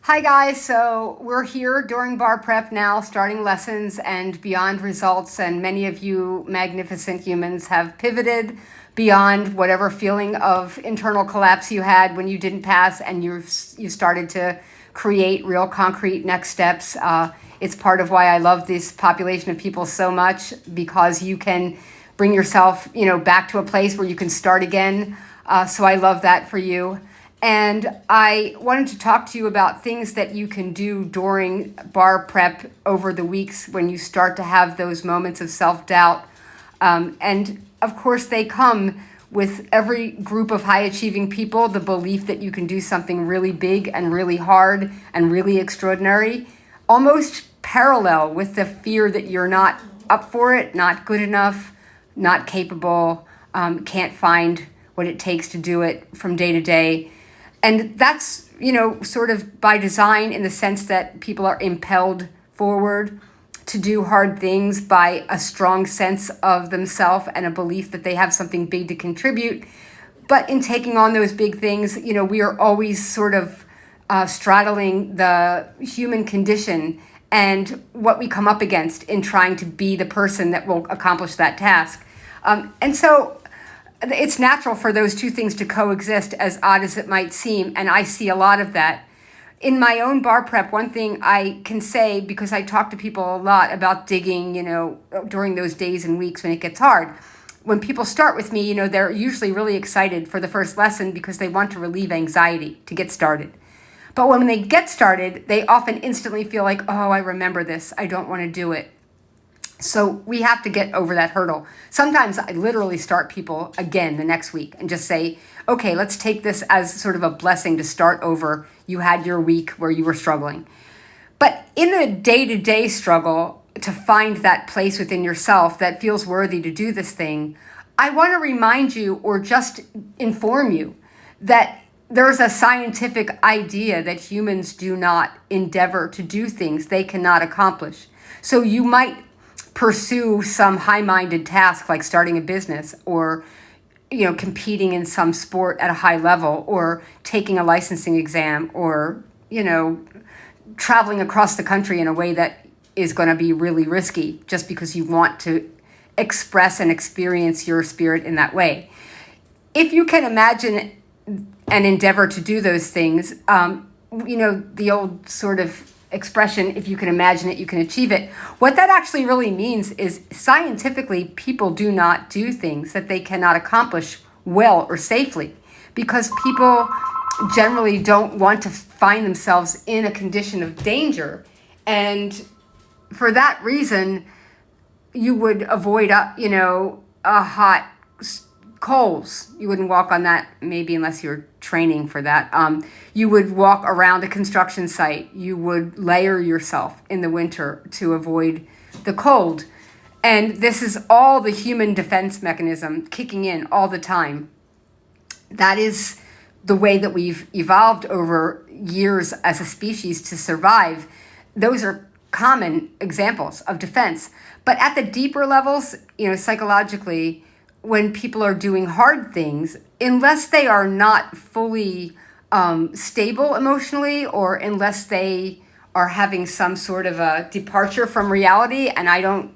Hi guys, so we're here during bar prep now, starting lessons and beyond results, and many of you magnificent humans have pivoted beyond whatever feeling of internal collapse you had when you didn't pass, and you started to create real concrete next steps. It's part of why I love this population of people so much, because you can bring yourself, back to a place where you can start again. So I love that for you. And I wanted to talk to you about things that you can do during bar prep over the weeks when you start to have those moments of self doubt. And of course, they come with every group of high achieving people, the belief that you can do something really big and really hard and really extraordinary, almost parallel with the fear that you're not up for it, not good enough, not capable, can't find what it takes to do it from day to day. And that's, sort of by design, in the sense that people are impelled forward to do hard things by a strong sense of themselves and a belief that they have something big to contribute. But in taking on those big things, we are always sort of straddling the human condition and what we come up against in trying to be the person that will accomplish that task. And so it's natural for those two things to coexist, as odd as it might seem. And I see a lot of that. In my own bar prep, one thing I can say, because I talk to people a lot about digging, during those days and weeks when it gets hard. When people start with me, they're usually really excited for the first lesson because they want to relieve anxiety to get started. But when they get started, they often instantly feel like, oh, I remember this. I don't want to do it. So we have to get over that hurdle. Sometimes I literally start people again the next week and just say, okay, let's take this as sort of a blessing to start over. You had your week where you were struggling. But in the day-to-day struggle to find that place within yourself that feels worthy to do this thing, I want to remind you, or just inform you, that there's a scientific idea that humans do not endeavor to do things they cannot accomplish. So you might pursue some high-minded task like starting a business, or competing in some sport at a high level, or taking a licensing exam, or traveling across the country in a way that is going to be really risky, just because you want to express and experience your spirit in that way. If you can imagine and endeavor to do those things, the old sort of expression, if you can imagine it, you can achieve it. What that actually really means is, scientifically, people do not do things that they cannot accomplish well or safely, because people generally don't want to find themselves in a condition of danger. And for that reason, you would avoid, a hot coals. You wouldn't walk on that, maybe, unless you're training for that. You would walk around a construction site. You would layer yourself in the winter to avoid the cold. And this is all the human defense mechanism kicking in all the time. That is the way that we've evolved over years as a species to survive. Those are common examples of defense. But at the deeper levels, psychologically, when people are doing hard things, unless they are not fully stable emotionally, or unless they are having some sort of a departure from reality, and I don't,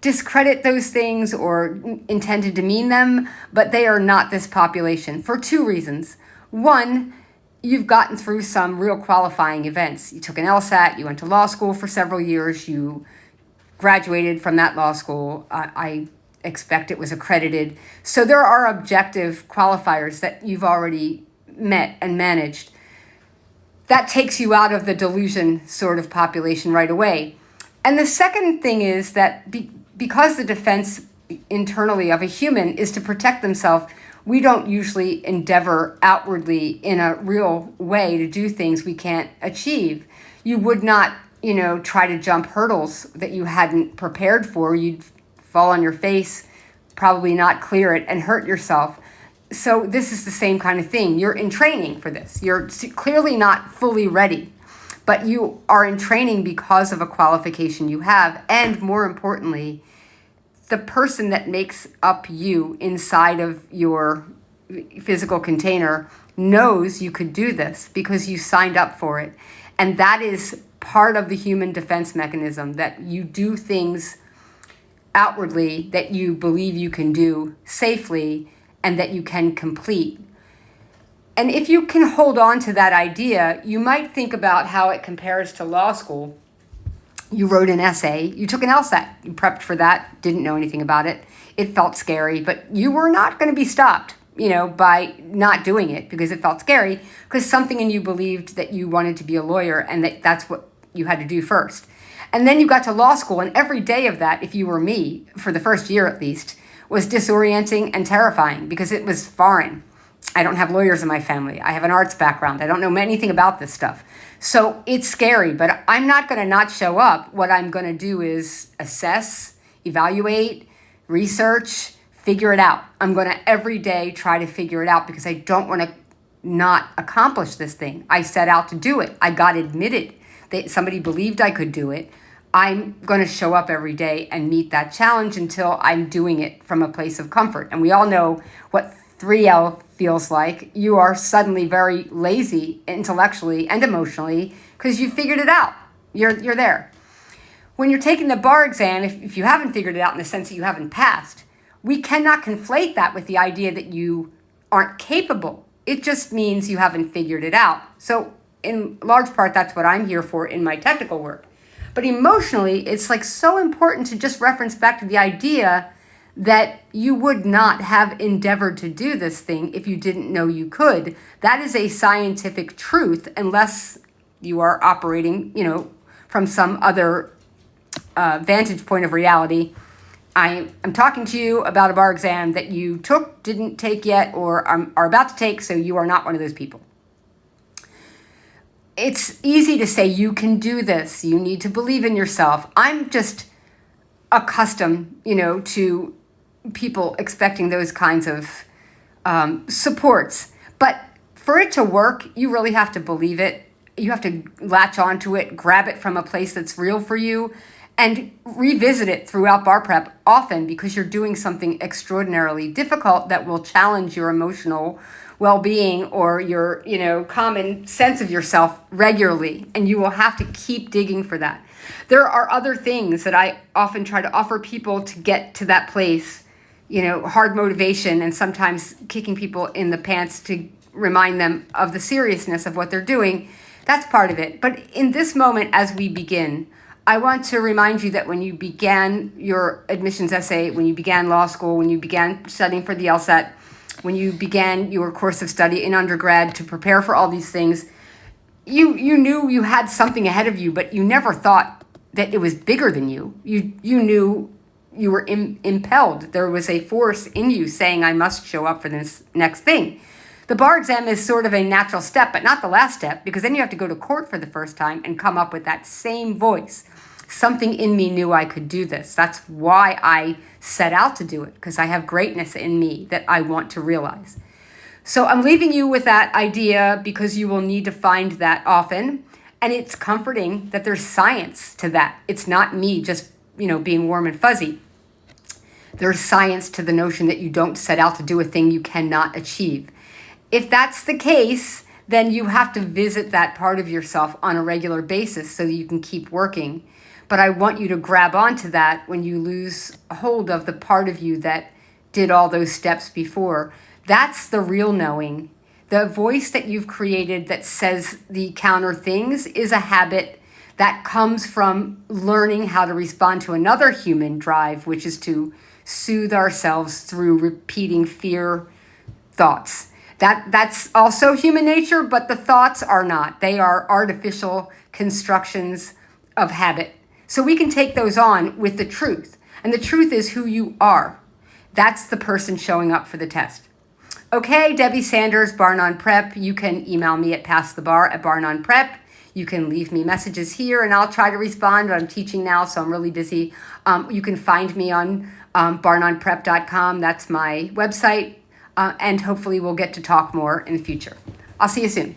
discredit those things or intend to demean them, but they are not this population for two reasons. One, you've gotten through some real qualifying events. You took an LSAT, you went to law school for several years, you graduated from that law school. I expect it was accredited. So there are objective qualifiers that you've already met and managed. That takes you out of the delusion sort of population right away. And the second thing is that because the defense internally of a human is to protect themselves, we don't usually endeavor outwardly in a real way to do things we can't achieve. You would not, try to jump hurdles that you hadn't prepared for. You'd fall on your face, probably not clear it, and hurt yourself. So this is the same kind of thing. You're in training for this. You're clearly not fully ready, but you are in training because of a qualification you have. And more importantly, the person that makes up you inside of your physical container knows you could do this because you signed up for it. And that is part of the human defense mechanism, that you do things outwardly that you believe you can do safely and that you can complete. And if you can hold on to that idea, you might think about how it compares to law school. You wrote an essay, you took an LSAT, you prepped for that, didn't know anything about it. It felt scary, but you were not going to be stopped, by not doing it because it felt scary, because something in you believed that you wanted to be a lawyer and that's what you had to do first. And then you got to law school, and every day of that, if you were me, for the first year at least, was disorienting and terrifying because it was foreign. I don't have lawyers in my family. I have an arts background. I don't know anything about this stuff. So it's scary, but I'm not going to not show up. What I'm going to do is assess, evaluate, research, figure it out. I'm going to every day try to figure it out because I don't want to not accomplish this thing. I set out to do it. I got admitted. Somebody believed I could do it. I'm going to show up every day and meet that challenge until I'm doing it from a place of comfort. And we all know what 3L feels like. You are suddenly very lazy intellectually and emotionally because you figured it out. You're there. When you're taking the bar exam, if you haven't figured it out in the sense that you haven't passed, we cannot conflate that with the idea that you aren't capable. It just means you haven't figured it out. So in large part, that's what I'm here for in my technical work. But emotionally, it's like so important to just reference back to the idea that you would not have endeavored to do this thing if you didn't know you could. That is a scientific truth, unless you are operating, from some other vantage point of reality. I'm talking to you about a bar exam that you took, didn't take yet, or are about to take, so you are not one of those people. It's easy to say you can do this. You need to believe in yourself. I'm just accustomed, to people expecting those kinds of supports. But for it to work, you really have to believe it. You have to latch onto it, grab it from a place that's real for you, and revisit it throughout bar prep often because you're doing something extraordinarily difficult that will challenge your emotional well-being or your, common sense of yourself regularly. And you will have to keep digging for that. There are other things that I often try to offer people to get to that place, hard motivation and sometimes kicking people in the pants to remind them of the seriousness of what they're doing. That's part of it. But in this moment, as we begin, I want to remind you that when you began your admissions essay, when you began law school, when you began studying for the LSAT, when you began your course of study in undergrad to prepare for all these things, you knew you had something ahead of you, but you never thought that it was bigger than you. You knew you were impelled. There was a force in you saying, I must show up for this next thing. The bar exam is sort of a natural step, but not the last step, because then you have to go to court for the first time and come up with that same voice. Something in me knew I could do this. That's why I set out to do it, because I have greatness in me that I want to realize. So I'm leaving you with that idea because you will need to find that often. And it's comforting that there's science to that. It's not me just, being warm and fuzzy. There's science to the notion that you don't set out to do a thing you cannot achieve. If that's the case, then you have to visit that part of yourself on a regular basis so that you can keep working. But I want you to grab onto that when you lose hold of the part of you that did all those steps before. That's the real knowing. The voice that you've created that says the counter things is a habit that comes from learning how to respond to another human drive, which is to soothe ourselves through repeating fear thoughts. That's also human nature, but the thoughts are not. They are artificial constructions of habit. So we can take those on with the truth. And the truth is who you are. That's the person showing up for the test. Okay, Debbie Sanders, Bar Non-Prep. You can email me at passthebar@barnonprep. You can leave me messages here and I'll try to respond, but I'm teaching now, so I'm really busy. You can find me on barnonprep.com. That's my website. And hopefully we'll get to talk more in the future. I'll see you soon.